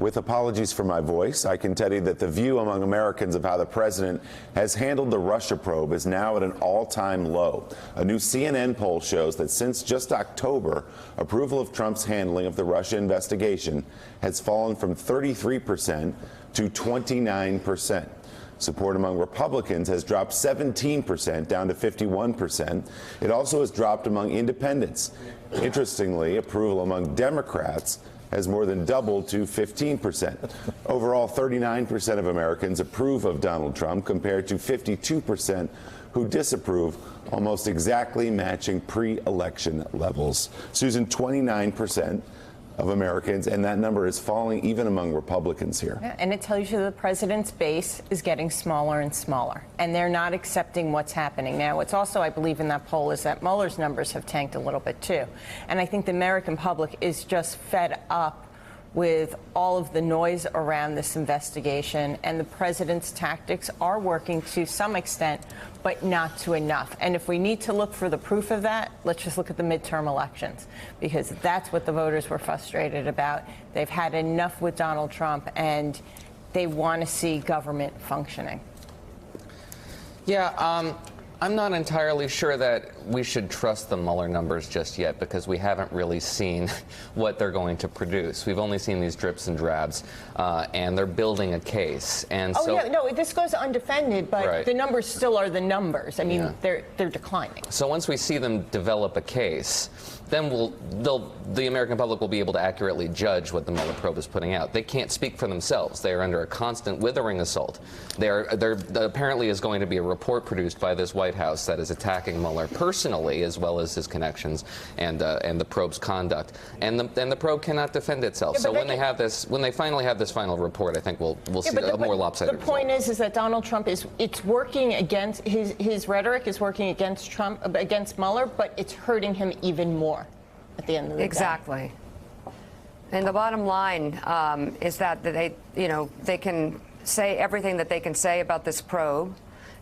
With apologies for my voice, I can tell you that the view among Americans of how the president has handled the Russia probe is now at an all-time low. A new CNN poll shows that since just October, approval of Trump's handling of the Russia investigation has fallen from 33% to 29%. Support among Republicans has dropped 17% down to 51%. It also has dropped among independents. Interestingly, approval among Democrats has more than doubled to 15%. Overall, 39% of Americans approve of Donald Trump compared to 52% who disapprove, almost exactly matching pre-election levels. Susan, 29% of Americans, and that number is falling even among Republicans here. Yeah, and it tells you the president's base is getting smaller and smaller, and they're not accepting what's happening. Now, what's also, I believe, in that poll is that Mueller's numbers have tanked a little bit, too. And I think the American public is just fed up with all of the noise around this investigation, and the president's tactics are working to some extent, but not to enough. And if we need to look for the proof of that, let's just look at the midterm elections, because that's what the voters were frustrated about. They've had enough with Donald Trump, and they want to see government functioning. Yeah, I'm not entirely sure that we should trust the Mueller numbers just yet, because we haven't really seen what they're going to produce. We've only seen these drips and drabs, and they're building a case. And yeah, no, this goes undefended, but right. The numbers still are the numbers. I mean, yeah. They're declining. So once we see them develop a case, then the American public will be able to accurately judge what the Mueller probe is putting out. They can't speak for themselves. They are under a constant withering assault. There apparently is going to be a report produced by this White House that is attacking Mueller personally, as well as his connections and the probe's conduct. And the probe cannot defend itself. Yeah, so when they finally have this final report, I think we'll see a more lopsided The point is that Donald Trump it's working against his rhetoric is working against Trump, against Mueller, but it's hurting him even more at the end of the day. Exactly. And the bottom line is that they can say everything that they can say about this probe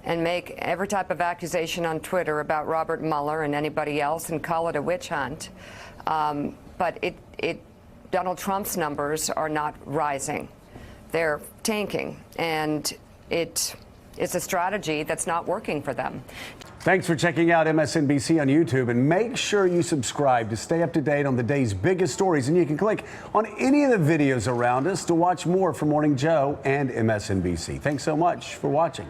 and make every type of accusation on Twitter about Robert Mueller and anybody else and call it a witch hunt. But Donald Trump's numbers are not rising. They're tanking, and it's a strategy that's not working for them. Thanks for checking out MSNBC on YouTube, and make sure you subscribe to stay up to date on the day's biggest stories. And you can click on any of the videos around us to watch more from Morning Joe and MSNBC. Thanks so much for watching.